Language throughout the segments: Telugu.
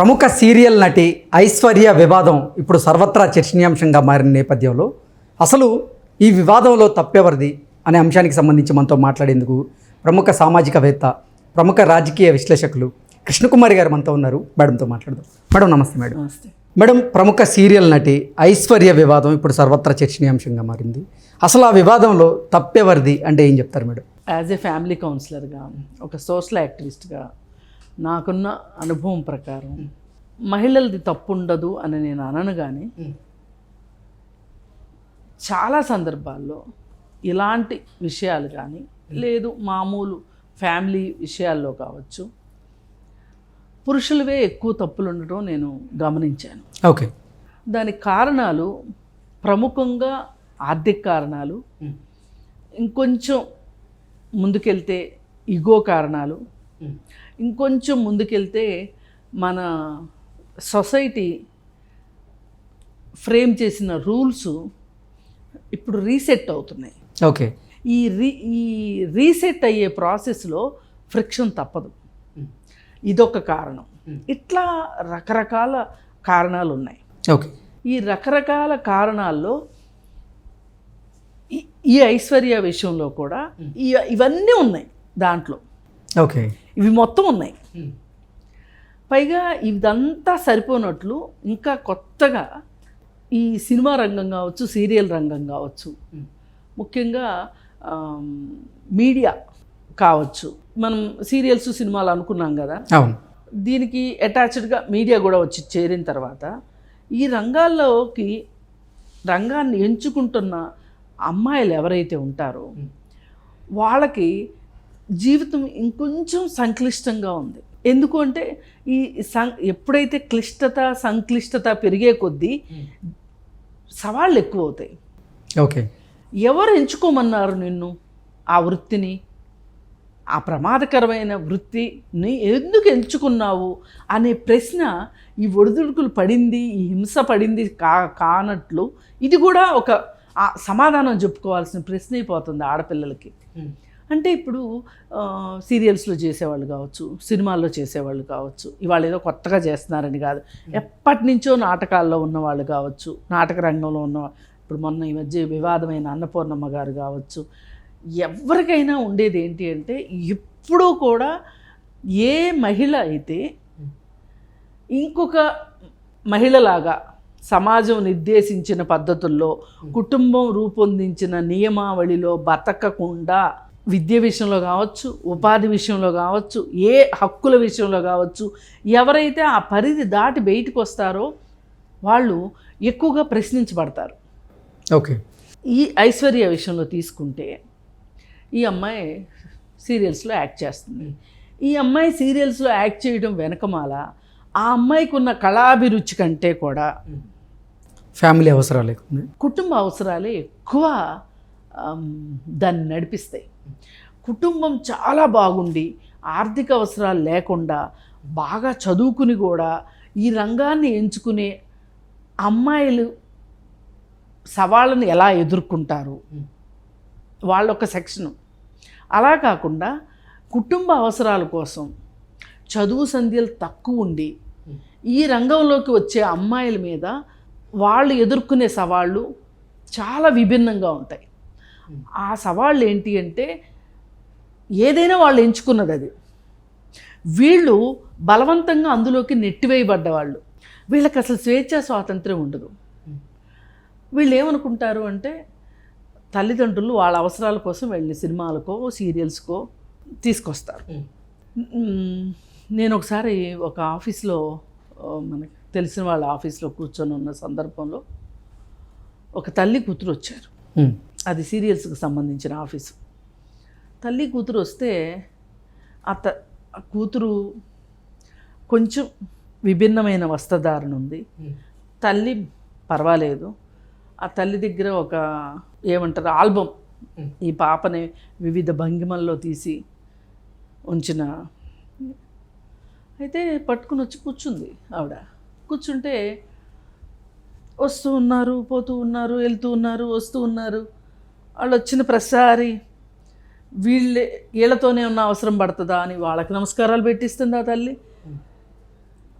ప్రముఖ సీరియల్ నటి ఐశ్వర్య వివాదం ఇప్పుడు సర్వత్రా చర్చనీయాంశంగా మారిన నేపథ్యంలో అసలు ఈ వివాదంలో తప్పెవరిది అనే అంశానికి సంబంధించి మనతో మాట్లాడేందుకు ప్రముఖ సామాజికవేత్త, ప్రముఖ రాజకీయ విశ్లేషకులు కృష్ణకుమారి గారు మనతో ఉన్నారు. మేడంతో మాట్లాడదాం. మేడం నమస్తే. మేడం నమస్తే. మేడం, ప్రముఖ సీరియల్ నటి ఐశ్వర్య వివాదం ఇప్పుడు సర్వత్రా చర్చనీయాంశంగా మారింది. అసలు ఆ వివాదంలో తప్పెవరిది అంటే ఏం చెప్తారు మేడం? యాజ్ ఏ ఫ్యామిలీ కౌన్సిలర్గా, ఒక సోషల్ యాక్టివిస్ట్గా నాకున్న అనుభవం ప్రకారం మహిళలది తప్పు ఉండదు అని నేను అనను, కానీ చాలా సందర్భాల్లో ఇలాంటి విషయాలు కానీ లేదు మామూలు ఫ్యామిలీ విషయాల్లో కావచ్చు పురుషులవే ఎక్కువ తప్పులు ఉండటం నేను గమనించాను. ఓకే. దానికి కారణాలు ప్రముఖంగా ఆర్థిక కారణాలు, ఇంకొంచెం ముందుకెళ్తే ఇగో కారణాలు, ఇంకొంచెం ముందుకెళ్తే మన సొసైటీ ఫ్రేమ్ చేసిన రూల్స్ ఇప్పుడు రీసెట్ అవుతున్నాయి. ఓకే. ఈ రీసెట్ అయ్యే ప్రాసెస్లో ఫ్రిక్షన్ తప్పదు. ఇదొక కారణం. ఇట్లా రకరకాల కారణాలు ఉన్నాయి. ఓకే. ఈ రకరకాల కారణాల్లో ఈ ఐశ్వర్య విషయంలో కూడా ఇవన్నీ ఉన్నాయి దాంట్లో. ఓకే. ఇవి మొత్తం ఉన్నాయి. పైగా ఇదంతా సరిపోనట్లు ఇంకా కొత్తగా ఈ సినిమా రంగం కావచ్చు, సీరియల్ రంగం కావచ్చు, ముఖ్యంగా మీడియా కావచ్చు, మనం సీరియల్స్ సినిమాలు అనుకున్నాం కదా, అవును. దీనికి అటాచ్డ్గా మీడియా కూడా వచ్చి చేరిన తర్వాత ఈ రంగాన్ని ఎంచుకుంటున్న అమ్మాయిలు ఎవరైతే ఉంటారో వాళ్ళకి జీవితం ఇంకొంచెం సంక్లిష్టంగా ఉంది. ఎందుకు అంటే ఈ ఎప్పుడైతే సంక్లిష్టత పెరిగే కొద్దీ సవాళ్ళు ఎక్కువ అవుతాయి. ఓకే. ఎవరు ఎంచుకోమన్నారు నిన్ను ఆ వృత్తిని? ఆ ప్రమాదకరమైన వృత్తిని ఎందుకు ఎంచుకున్నావు అనే ప్రశ్న ఈ ఒడిదుడుకులు పడింది, ఈ హింస పడింది కానట్లు ఇది కూడా ఒక సమాధానం చెప్పుకోవాల్సిన ప్రశ్న అయిపోతుంది ఆడపిల్లలకి. అంటే ఇప్పుడు సీరియల్స్లో చేసేవాళ్ళు కావచ్చు, సినిమాల్లో చేసేవాళ్ళు కావచ్చు, ఇవాళ ఏదో కొత్తగా చేస్తున్నారని కాదు, ఎప్పటి నుంచో నాటకాల్లో ఉన్నవాళ్ళు కావచ్చు, నాటక రంగంలో ఉన్న, ఇప్పుడు మొన్న ఈ మధ్య వివాదమైన అన్నపూర్ణమ్మ గారు కావచ్చు, ఎవరికైనా ఉండేది ఏంటి అంటే ఎప్పుడూ కూడా ఏ మహిళ అయితే ఇంకొక మహిళలాగా సమాజం నిర్దేశించిన పద్ధతుల్లో, కుటుంబం రూపొందించిన నియమావళిలో బతకకుండా విద్య విషయంలో కావచ్చు, ఉపాధి విషయంలో కావచ్చు, ఏ హక్కుల విషయంలో కావచ్చు, ఎవరైతే ఆ పరిధి దాటి బయటకు వస్తారో వాళ్ళు ఎక్కువగా ప్రశ్నించబడతారు. ఓకే. ఈ ఐశ్వర్య విషయంలో తీసుకుంటే ఈ అమ్మాయి సీరియల్స్లో యాక్ట్ చేస్తుంది. ఈ అమ్మాయి సీరియల్స్లో యాక్ట్ చేయడం వెనకమాల ఆ అమ్మాయికి ఉన్న కళాభిరుచి కంటే కూడా ఫ్యామిలీ అవసరాలే, కుటుంబ అవసరాలే ఎక్కువ దాన్ని నడిపిస్తాయి. కుటుంబం చాలా బాగుండి ఆర్థిక అవసరాలు లేకుండా బాగా చదువుకుని కూడా ఈ రంగాన్ని ఎంచుకునే అమ్మాయిలు సవాళ్ళను ఎలా ఎదుర్కొంటారు వాళ్ళొక సెక్షను. అలా కాకుండా కుటుంబ అవసరాల కోసం చదువు సంధ్యలు తక్కువ ఉండి ఈ రంగంలోకి వచ్చే అమ్మాయిల మీద వాళ్ళు ఎదుర్కొనే సవాళ్ళు చాలా విభిన్నంగా ఉంటాయి. ఆ సవాళ్ళు ఏంటి అంటే ఏదైనా వాళ్ళు ఎంచుకున్నది అది, వీళ్ళు బలవంతంగా అందులోకి నెట్టివేయబడ్డవాళ్ళు, వీళ్ళకి అసలు స్వేచ్ఛా స్వాతంత్ర్యం ఉండదు. వీళ్ళు ఏమనుకుంటారు అంటే తల్లిదండ్రులు వాళ్ళ అవసరాల కోసం వెళ్ళి సినిమాలకో సీరియల్స్కో తీసుకొస్తారు. నేను ఒకసారి ఒక ఆఫీస్లో, మనకు తెలిసిన వాళ్ళ ఆఫీస్లో కూర్చొని ఉన్న సందర్భంలో ఒక తల్లి కూతురు వచ్చారు. అది సీరియల్స్కి సంబంధించిన ఆఫీసు. తల్లి కూతురు వస్తే ఆ కూతురు కొంచెం విభిన్నమైన వస్త్రధారణ ఉంది. తల్లి పర్వాలేదు. ఆ తల్లి దగ్గర ఒక ఏమంటారు ఆల్బమ్, ఈ పాపని వివిధ భంగిమల్లో తీసి ఉంచిన, అయితే పట్టుకుని వచ్చి కూర్చుంది ఆవిడ. కూర్చుంటే వస్తూ ఉన్నారు, పోతూ ఉన్నారు, వెళ్తూ ఉన్నారు, వస్తూ ఉన్నారు. వాళ్ళు వచ్చిన ప్రతిసారి వీళ్ళతోనే ఉన్న అవసరం పడుతుందా అని వాళ్ళకి నమస్కారాలు పెట్టిస్తుంది ఆ తల్లి.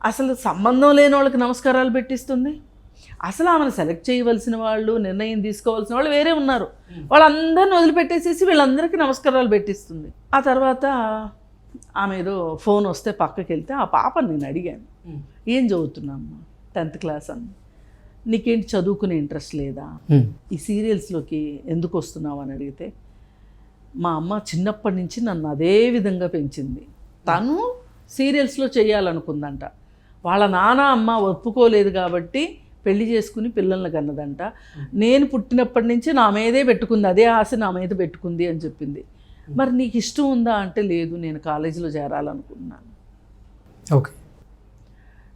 అసలు సంబంధం లేని వాళ్ళకి నమస్కారాలు పెట్టిస్తుంది. అసలు ఆమెను సెలెక్ట్ చేయవలసిన వాళ్ళు, నిర్ణయం తీసుకోవాల్సిన వాళ్ళు వేరే ఉన్నారు. వాళ్ళందరిని వదిలిపెట్టేసేసి వీళ్ళందరికీ నమస్కారాలు పెట్టిస్తుంది. ఆ తర్వాత ఆమె ఏదో ఫోన్ వస్తే పక్కకి వెళ్తే ఆ పాపని నేను అడిగాను, ఏం చదువుతున్నామ్మా? 10th క్లాస్ అంది. నీకేంటి చదువుకునే ఇంట్రెస్ట్ లేదా? ఈ సీరియల్స్లోకి ఎందుకు వస్తున్నావు అని అడిగితే, మా అమ్మ చిన్నప్పటి నుంచి నన్ను అదే విధంగా పెంచింది. తను సీరియల్స్లో చేయాలనుకుందంట. వాళ్ళ నాన్న అమ్మ ఒప్పుకోలేదు కాబట్టి పెళ్లి చేసుకుని పిల్లల్ని కన్నదంట. నేను పుట్టినప్పటి నుంచి నా మీదే పెట్టుకుంది, అదే ఆశ నా మీద పెట్టుకుంది అని చెప్పింది. మరి నీకు ఇష్టం ఉందా అంటే, లేదు, నేను కాలేజీలో చేరాలనుకున్నాను. ఓకే.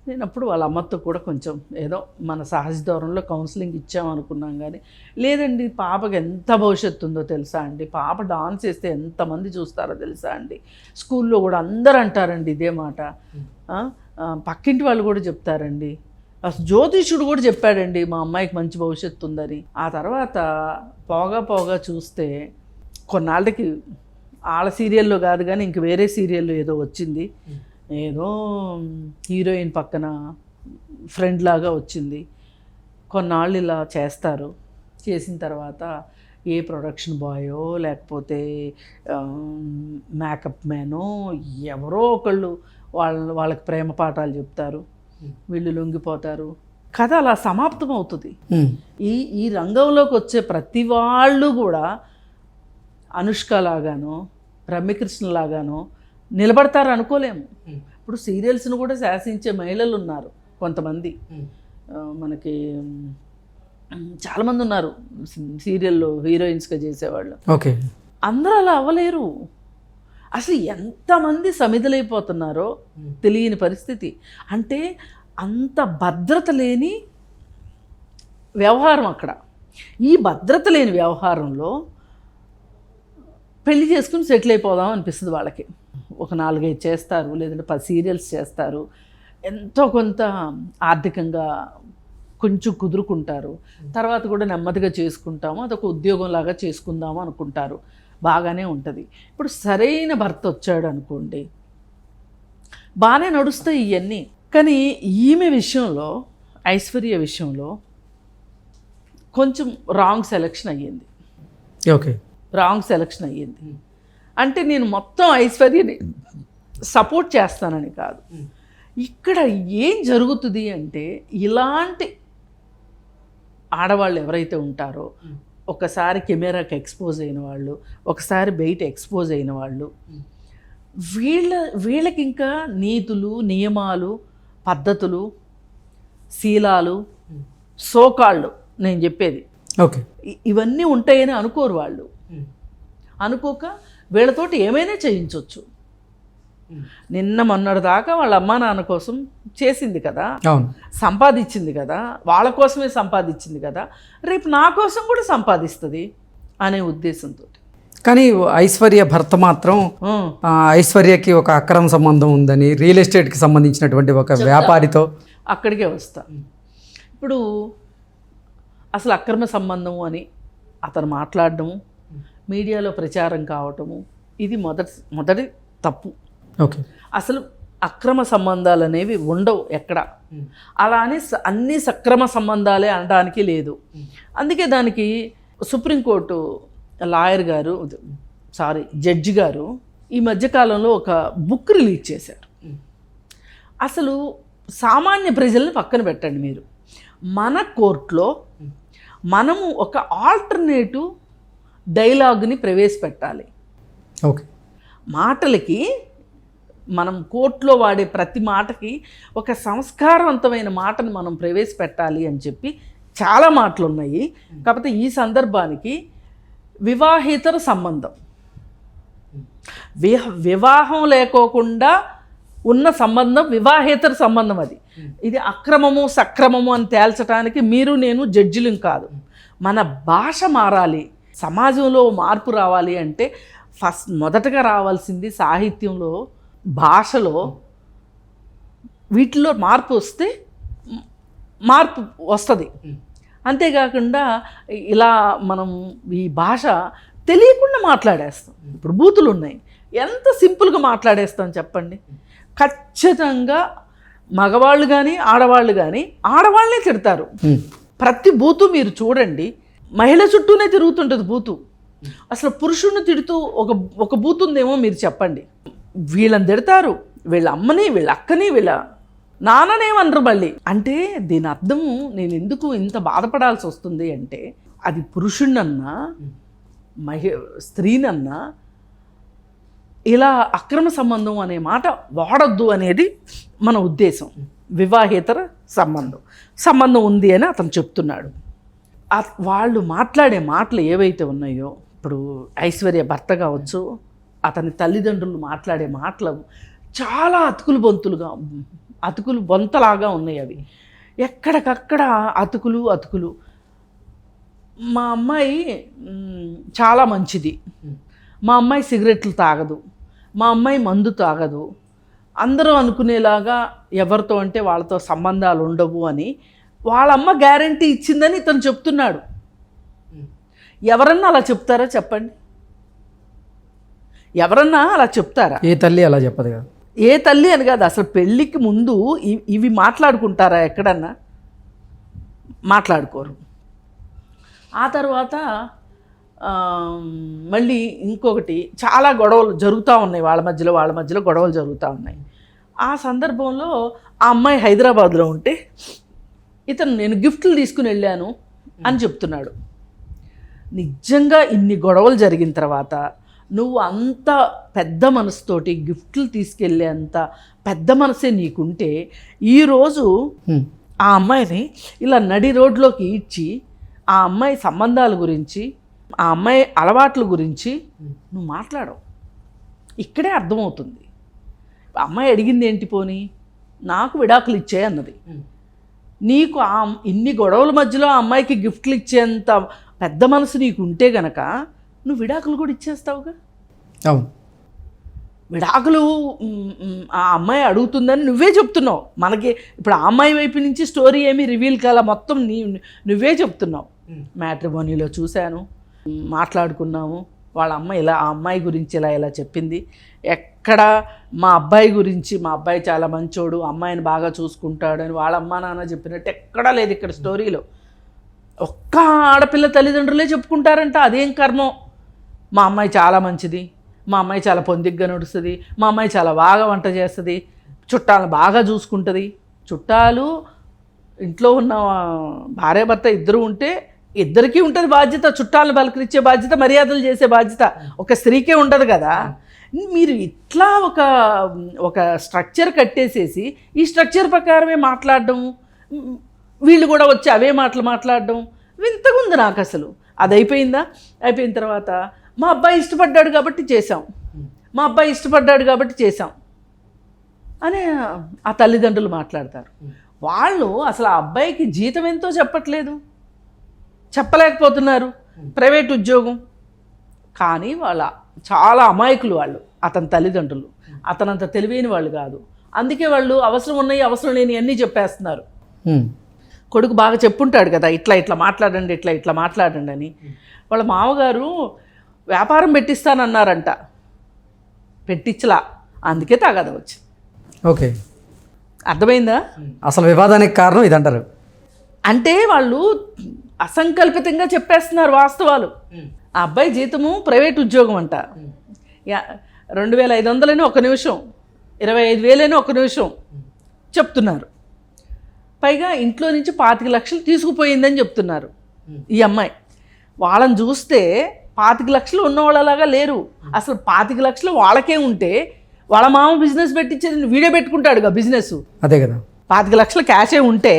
నేను అప్పుడు వాళ్ళ అమ్మతో కూడా కొంచెం ఏదో మన సహజ దూరంలో కౌన్సిలింగ్ ఇచ్చామనుకున్నాం, కానీ లేదండి, పాపకి ఎంత భవిష్యత్తు ఉందో తెలుసా అండి, పాప డాన్స్ చేస్తే ఎంతమంది చూస్తారో తెలుసా అండి, స్కూల్లో కూడా అందరూ అంటారండి ఇదే మాట, పక్కింటి వాళ్ళు కూడా చెప్తారండి, అసలు జ్యోతిషుడు కూడా చెప్పాడండి మా అమ్మాయికి మంచి భవిష్యత్తు ఉందని. ఆ తర్వాత పోగా చూస్తే కొన్నాళ్ళకి వాళ్ళ సీరియల్లో కాదు కానీ ఇంక వేరే సీరియల్లో ఏదో వచ్చింది, ఏదో హీరోయిన్ పక్కన ఫ్రెండ్ లాగా వచ్చింది. కొన్నాళ్ళు ఇలా చేస్తారు. చేసిన తర్వాత ఏ ప్రొడక్షన్ బాయో లేకపోతే మేకప్ మ్యానో ఎవరో ఒకళ్ళు వాళ్ళకి ప్రేమ పాఠాలు చెప్తారు, వీళ్ళు లొంగిపోతారు. కథ అలా సమాప్తం అవుతుంది. ఈ రంగంలోకి వచ్చే ప్రతి వాళ్ళు కూడా అనుష్క లాగానో రమ్యకృష్ణ లాగానో నిలబడతారు అనుకోలేము. ఇప్పుడు సీరియల్స్ను కూడా శాసించే మహిళలు ఉన్నారు కొంతమంది, మనకి చాలామంది ఉన్నారు సీరియల్లో హీరోయిన్స్గా చేసేవాళ్ళు. ఓకే. అందరూ అలా అవ్వలేరు. అసలు ఎంతమంది సమిధులైపోతున్నారో తెలియని పరిస్థితి. అంటే అంత భద్రత లేని వ్యవహారం అక్కడ. ఈ భద్రత లేని వ్యవహారంలో పెళ్లి చేసుకుని సెటిల్ అయిపోదాం అనిపిస్తుంది వాళ్ళకి. ఒక 4-5 చేస్తారు, లేదంటే 10 సీరియల్స్ చేస్తారు, ఎంతో కొంత ఆర్థికంగా కొంచెం కుదురుకుంటారు. తర్వాత కూడా నెమ్మదిగా చేసుకుంటాము, అదొక ఉద్యోగంలాగా చేసుకుందాము అనుకుంటారు, బాగానే ఉంటుంది. ఇప్పుడు సరైన భర్త వచ్చాడు అనుకోండి, బాగానే నడుస్తాయి ఇవన్నీ. కానీ ఈమె విషయంలో, ఐశ్వర్య విషయంలో కొంచెం రాంగ్ సెలెక్షన్ అయ్యింది. ఓకే. రాంగ్ సెలెక్షన్ అయ్యింది అంటే నేను మొత్తం ఐశ్వర్యని సపోర్ట్ చేస్తానని కాదు. ఇక్కడ ఏం జరుగుతుంది అంటే, ఇలాంటి ఆడవాళ్ళు ఎవరైతే ఉంటారో, ఒకసారి కెమెరాకి ఎక్స్పోజ్ అయిన వాళ్ళు, ఒకసారి బయట ఎక్స్పోజ్ అయిన వాళ్ళు, వీళ్ళకి ఇంకా నీతులు, నియమాలు, పద్ధతులు, శీలాలు, సోకాళ్ళు నేను చెప్పేది, ఓకే, ఇవన్నీ ఉంటాయని అనుకోరు వాళ్ళు. అనుకోక వీళ్ళతోటి ఏమైనా చేయించవచ్చు. నిన్న మొన్నటి దాకా వాళ్ళ అమ్మా నాన్న కోసం చేసింది కదా, సంపాదించింది కదా, వాళ్ళ కోసమే సంపాదించింది కదా, రేపు నా కోసం కూడా సంపాదిస్తుంది అనే ఉద్దేశంతో. కానీ ఐశ్వర్య భర్త మాత్రం ఐశ్వర్యకి ఒక అక్రమ సంబంధం ఉందని, రియల్ ఎస్టేట్కి సంబంధించినటువంటి ఒక వ్యాపారితో అక్కడికే వస్తా. ఇప్పుడు అసలు అక్రమ సంబంధం అని అతను మాట్లాడడము, మీడియాలో ప్రచారం కావటము, ఇది మొదటి తప్పు. ఓకే. అసలు అక్రమ సంబంధాలు అనేవి ఉండవు ఎక్కడ. అలా అని అన్ని సక్రమ సంబంధాలే అనడానికి లేదు. అందుకే దానికి సుప్రీంకోర్టు జడ్జి గారు ఈ మధ్యకాలంలో ఒక బుక్ రిలీజ్ చేశారు. అసలు సామాన్య ప్రజల్ని పక్కన పెట్టండి మీరు, మన కోర్టులో మనము ఒక ఆల్టర్నేటివ్ డైలాగ్ని ప్రవేశపెట్టాలి. ఓకే. మాటలకి మనం కోర్టులో వాడే ప్రతి మాటకి ఒక సంస్కారవంతమైన మాటను మనం ప్రవేశపెట్టాలి అని చెప్పి చాలా మాటలు ఉన్నాయి. కాకపోతే ఈ సందర్భానికి వివాహేతర సంబంధం, వివాహం లేకోకుండా ఉన్న సంబంధం వివాహేతర సంబంధం. ఇది అక్రమము సక్రమము అని తేల్చడానికి మీరు నేను జడ్జిలం కాదు. మన భాష మారాలి, సమాజంలో మార్పు రావాలి అంటే మొదటగా రావాల్సింది సాహిత్యంలో, భాషలో, వీటిలో మార్పు వస్తే మార్పు వస్తుంది. అంతేకాకుండా ఇలా మనం ఈ భాష తెలియకుండా మాట్లాడేస్తాం. ఇప్పుడు బూతులు ఉన్నాయి, ఎంత సింపుల్గా మాట్లాడేస్తాం చెప్పండి. ఖచ్చితంగా మగవాళ్ళు కానీ ఆడవాళ్ళు కానీ ఆడవాళ్ళే తిడతారు. ప్రతి బూతు మీరు చూడండి, మహిళ చుట్టూనే తిరుగుతుంటుంది బూతు. అసలు పురుషుడిని తిడుతూ ఒక బూతు ఉందేమో మీరు చెప్పండి. వీళ్ళని తిడతారు, వీళ్ళ అమ్మని, వీళ్ళ అక్కని, వీళ్ళ నాన్ననేమనరు మళ్ళీ. అంటే దీని అర్థము నేను ఎందుకు ఇంత బాధపడాల్సి వస్తుంది అంటే, అది పురుషుణ్ణన్నా స్త్రీనన్నా ఇలా అక్రమ సంబంధం అనే మాట వాడొద్దు అనేది మన ఉద్దేశం. వివాహేతర సంబంధం ఉంది అని అతను చెప్తున్నాడు. వాళ్ళు మాట్లాడే మాటలు ఏవైతే ఉన్నాయో, ఇప్పుడు ఐశ్వర్య భర్త కావచ్చు, అతని తల్లిదండ్రులు మాట్లాడే మాటలు చాలా అతుకులు బొంతలాగా ఉన్నాయి. అవి ఎక్కడికక్కడ అతుకులు. మా అమ్మాయి చాలా మంచిది, మా అమ్మాయి సిగరెట్లు తాగదు, మా అమ్మాయి మందు తాగదు, అందరూ అనుకునేలాగా ఎవరితో అంటే వాళ్ళతో సంబంధాలు ఉండవు అని వాళ్ళమ్మ గ్యారంటీ ఇచ్చిందని ఇతను చెప్తున్నాడు. ఎవరన్నా అలా చెప్తారా చెప్పండి? ఎవరన్నా అలా చెప్తారా? ఏ తల్లి అలా చెప్పదు కదా. ఏ తల్లి అని కాదు, అసలు పెళ్ళికి ముందు ఇవి మాట్లాడుకుంటారా? ఎక్కడన్నా మాట్లాడుకోరు. ఆ తర్వాత మళ్ళీ ఇంకొకటి, చాలా గొడవలు జరుగుతూ ఉన్నాయి వాళ్ళ మధ్యలో గొడవలు జరుగుతూ ఉన్నాయి. ఆ సందర్భంలో ఆ అమ్మాయి హైదరాబాద్లో ఉంటే ఇతను నేను గిఫ్ట్లు తీసుకుని వెళ్ళాను అని చెప్తున్నాడు. నిజంగా ఇన్ని గొడవలు జరిగిన తర్వాత నువ్వు అంత పెద్ద మనసుతోటి గిఫ్ట్లు తీసుకెళ్ళేంత పెద్ద మనసే నీకుంటే, ఈరోజు ఆ అమ్మాయిని ఇలా నడి రోడ్లోకి ఇచ్చి ఆ అమ్మాయి సంబంధాల గురించి, ఆ అమ్మాయి అలవాట్ల గురించి నువ్వు మాట్లాడవు. ఇక్కడే అర్థమవుతుంది. అమ్మాయి అడిగింది ఏంటి? పోనీ నాకు విడాకులు ఇచ్చే అన్నది. నీకు ఇన్ని గొడవల మధ్యలో ఆ అమ్మాయికి గిఫ్ట్లు ఇచ్చేంత పెద్ద మనసు నీకు ఉంటే గనక నువ్వు విడాకులు కూడా ఇచ్చేస్తావుగా. అవును, విడాకులు ఆ అమ్మాయి అడుగుతుందని నువ్వే చెప్తున్నావు. మనకి ఇప్పుడు ఆ అమ్మాయి వైపు నుంచి స్టోరీ ఏమీ రివీల్ కాల, మొత్తం నువ్వే చెప్తున్నావు. మ్యాట్రిమోనీలో చూశాను, మాట్లాడుకున్నాము, వాళ్ళ అమ్మ ఇలా ఆ అమ్మాయి గురించి ఇలా చెప్పింది. ఎక్కడ మా అబ్బాయి గురించి, మా అబ్బాయి చాలా మంచోడు, అమ్మాయిని బాగా చూసుకుంటాడు అని వాళ్ళ అమ్మ నాన్న చెప్పినట్టు ఎక్కడా లేదు ఇక్కడ స్టోరీలో. ఒక్క ఆడపిల్ల తల్లిదండ్రులే చెప్పుకుంటారంట. అదేం కర్మో, మా అమ్మాయి చాలా మంచిది, మా అమ్మాయి చాలా పొందిగ్గా నడుస్తుంది, మా అమ్మాయి చాలా బాగా వంట చేస్తుంది, చుట్టాలను బాగా చూసుకుంటుంది. చుట్టాలు ఇంట్లో ఉన్న భార్యాభర్త ఇద్దరు ఉంటే ఇద్దరికీ ఉంటుంది బాధ్యత. చుట్టాలను పలకరించే బాధ్యత, మర్యాదలు చేసే బాధ్యత ఒక స్త్రీకే ఉండదు కదా. మీరు ఇట్లా ఒక స్ట్రక్చర్ కట్టేసేసి ఈ స్ట్రక్చర్ ప్రకారమే మాట్లాడడం, వీళ్ళు కూడా వచ్చి అవే మాటలు మాట్లాడడం వింతగా ఉంది నాకు అసలు. అది అయిపోయిందా? అయిపోయిన తర్వాత మా అబ్బాయి ఇష్టపడ్డాడు కాబట్టి చేశాం, మా అబ్బాయి ఇష్టపడ్డాడు కాబట్టి చేశాం అని ఆ తల్లిదండ్రులు మాట్లాడతారు. వాళ్ళు అసలు ఆ అబ్బాయికి జీతం ఎంతో చెప్పలేకపోతున్నారు, ప్రైవేట్ ఉద్యోగం. కానీ వాళ్ళ చాలా అమాయకులు వాళ్ళు, అతని తల్లిదండ్రులు. అతనంత తెలివైన వాళ్ళు కాదు. అందుకే వాళ్ళు అవసరం ఉన్నాయి అవసరం లేని అన్నీ చెప్పేస్తున్నారు. కొడుకు బాగా చెప్పుంటాడు కదా, ఇట్లా మాట్లాడండి, ఇట్లా మాట్లాడండి అని. వాళ్ళ మామగారు వ్యాపారం పెట్టిస్తానన్నారంట, పెట్టించలా, అందుకే తగాద వచ్చింది. ఓకే, అర్థమైందా? అసలు వివాదానికి కారణం ఇదంటారు. అంటే వాళ్ళు అసంకల్పితంగా చెప్పేస్తున్నారు వాస్తవాలు. ఆ అబ్బాయి జీతము ప్రైవేట్ ఉద్యోగం అంట, 2500 ఒక నిమిషం, 25,000 ఒక నిమిషం చెప్తున్నారు. పైగా ఇంట్లో నుంచి 25 లక్షలు తీసుకుపోయిందని చెప్తున్నారు ఈ అమ్మాయి. వాళ్ళని చూస్తే 25 లక్షలు ఉన్నవాళ్ళలాగా లేరు. అసలు 25 లక్షలు వాళ్ళకే ఉంటే వాళ్ళ మామ బిజినెస్ పెట్టించేది వీడే పెట్టుకుంటాడుగా బిజినెస్. అదే కదా, 25 లక్షల క్యాషే ఉంటే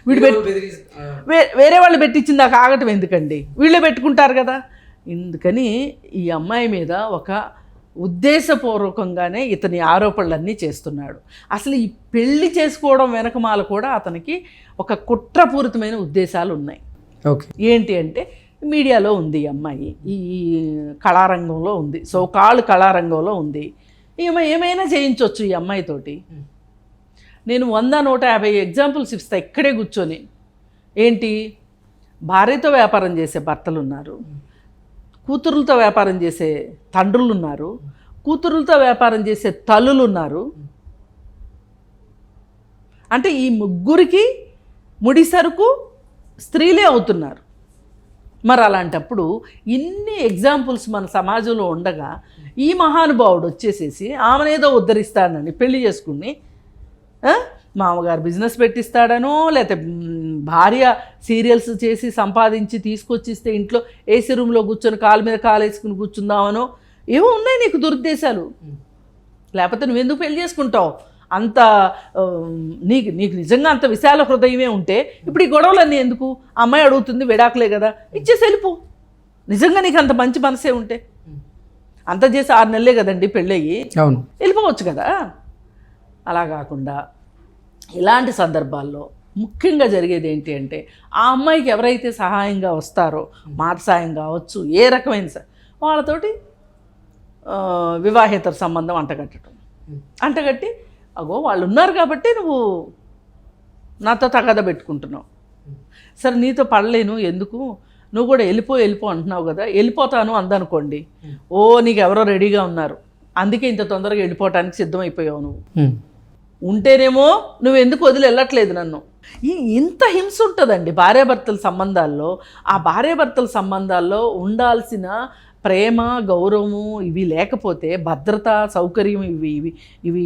వీడు వేరే వాళ్ళు పెట్టించింది దాకా ఆగటం ఎందుకండి, వీళ్ళే పెట్టుకుంటారు కదా. ఎందుకని ఈ అమ్మాయి మీద ఒక ఉద్దేశపూర్వకంగానే ఇతని ఆరోపణలన్నీ చేస్తున్నాడు. అసలు ఈ పెళ్లి చేసుకోవడం వెనకమాల కూడా అతనికి ఒక కుట్రపూరితమైన ఉద్దేశాలు ఉన్నాయి. ఓకే, ఏంటి అంటే మీడియాలో ఉంది ఈ అమ్మాయి, ఈ కళారంగంలో ఉంది, సోకాళ్ళు కళారంగంలో ఉంది, ఏమైనా చేయించవచ్చు ఈ అమ్మాయితోటి. నేను 100-150 ఎగ్జాంపుల్స్ ఇస్తా ఇక్కడే కూర్చొని. ఏంటి, భార్యతో వ్యాపారం చేసే భర్తలు ఉన్నారు, కూతురులతో వ్యాపారం చేసే తండ్రులు ఉన్నారు, కూతురులతో వ్యాపారం చేసే తల్లులు ఉన్నారు, అంటే ఈ ముగ్గురికి ముడి సరుకు స్త్రీలే అవుతున్నారు. మరి అలాంటప్పుడు ఇన్ని ఎగ్జాంపుల్స్ మన సమాజంలో ఉండగా ఈ మహానుభావుడు వచ్చేసేసి ఆమెనేదో ఉద్ధరిస్తాడని పెళ్లి చేసుకుని మామగారు బిజినెస్ పెట్టిస్తాడనో, లేకపోతే భార్య సీరియల్స్ చేసి సంపాదించి తీసుకొచ్చిస్తే ఇంట్లో ఏసీ రూమ్లో కూర్చొని కాలు మీద కాలు వేసుకుని కూర్చుందామనో ఏవో ఉన్నాయి నీకు దురుద్దేశాలు. లేకపోతే నువ్వెందుకు పెళ్లి చేసుకుంటావు? అంత నీకు నిజంగా అంత విశాల హృదయమే ఉంటే ఇప్పుడు ఈ గొడవలన్నీ ఎందుకు? అమ్మాయి అడుగుతుంది, విడాకులే కదా, ఇచ్చేసి వెళ్ళిపో. నిజంగా నీకు అంత మంచి మనసే ఉంటే అంత చేసి 6 నెలలే కదండి పెళ్ళయ్యి, వెళ్ళిపోవచ్చు కదా. అలా కాకుండా ఇలాంటి సందర్భాల్లో ముఖ్యంగా జరిగేది ఏంటి అంటే ఆ అమ్మాయికి ఎవరైతే సహాయంగా వస్తారో, మాట సాయం కావచ్చు, ఏ రకమైన వాళ్ళతోటి వివాహేతర సంబంధం అంటగట్టి అగో వాళ్ళు ఉన్నారు కాబట్టి నువ్వు నాతో తగాద పెట్టుకుంటున్నావు, సరే నీతో పడలేను ఎందుకు, నువ్వు కూడా వెళ్ళిపో అంటున్నావు కదా, వెళ్ళిపోతాను అందనుకోండి, ఓ నీకు ఎవరో రెడీగా ఉన్నారు అందుకే ఇంత తొందరగా వెళ్ళిపోవటానికి సిద్ధమైపోయావు. నువ్వు ఉంటేనేమో నువ్వు ఎందుకు వదిలి వెళ్ళట్లేదు నన్ను. ఇంత హింస ఉంటుందండి భార్యాభర్తల సంబంధాల్లో. ఆ భార్యాభర్తల సంబంధాల్లో ఉండాల్సిన ప్రేమ, గౌరవము ఇవి లేకపోతే, భద్రత, సౌకర్యం ఇవి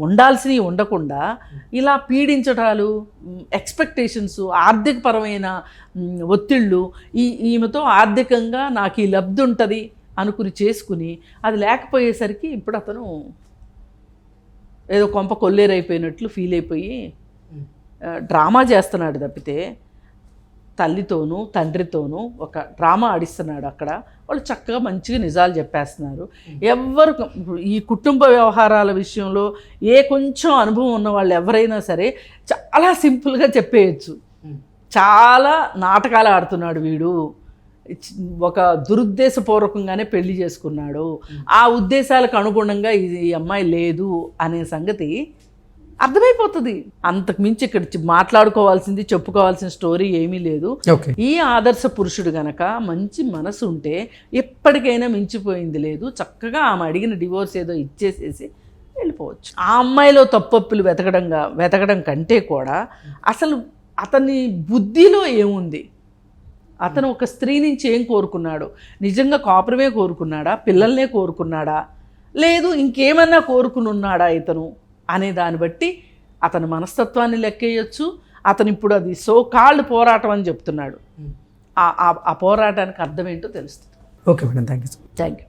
ఉండాల్సినవి ఉండకుండా ఇలా పీడించటాలు, ఎక్స్పెక్టేషన్స్, ఆర్థికపరమైన ఒత్తిళ్ళు, ఈమెతో ఆర్థికంగా నాకు ఈ లబ్ధి ఉంటుంది అనుకుని చేసుకుని అది లేకపోయేసరికి ఇప్పుడు అతను ఏదో కొంప కొల్లేరైపోయినట్లు ఫీల్ అయిపోయి డ్రామా చేస్తున్నాడు తప్పితే తల్లితోనూ తండ్రితోనూ ఒక డ్రామా ఆడిస్తున్నాడు. అక్కడ వాళ్ళు చక్కగా మంచిగా నిజాలు చెప్పేస్తున్నారు. ఎవరు ఈ కుటుంబ వ్యవహారాల విషయంలో కొంచెం అనుభవం ఉన్న వాళ్ళు ఎవరైనా సరే చాలా సింపుల్గా చెప్పేయచ్చు. చాలా నాటకాలు ఆడుతున్నాడు వీడు, ఒక దురుద్దేశపూర్వకంగానే పెళ్లి చేసుకున్నాడు, ఆ ఉద్దేశాలకు అనుగుణంగా ఈ అమ్మాయి లేదు అనే సంగతి అర్థమైపోతుంది. అంతకు మించి ఇక్కడ మాట్లాడుకోవాల్సింది, చెప్పుకోవాల్సిన స్టోరీ ఏమీ లేదు. ఈ ఆదర్శ పురుషుడు గనక మంచి మనసు ఉంటే ఎప్పటికైనా మించిపోయింది లేదు. చక్కగా ఆమె అడిగిన డివోర్స్ ఏదో ఇచ్చేసేసి వెళ్ళిపోవచ్చు. ఆ అమ్మాయిలో తప్పొప్పులు వెతకడం కంటే కూడా అసలు అతని బుద్ధిలో ఏముంది, అతను ఒక స్త్రీ నుంచి ఏం కోరుకున్నాడు, నిజంగా కాపురమే కోరుకున్నాడా, పిల్లల్నే కోరుకున్నాడా, లేదు ఇంకేమన్నా కోరుకుని ఉన్నాడా ఇతను అనే దాన్ని బట్టి అతని మనస్తత్వాన్ని లెక్కేయచ్చు. అతను ఇప్పుడు అది కాల్డ్ పోరాటం అని చెప్తున్నాడు. ఆ పోరాటానికి అర్థం ఏంటో తెలుస్తుంది. Okay madam, thank you.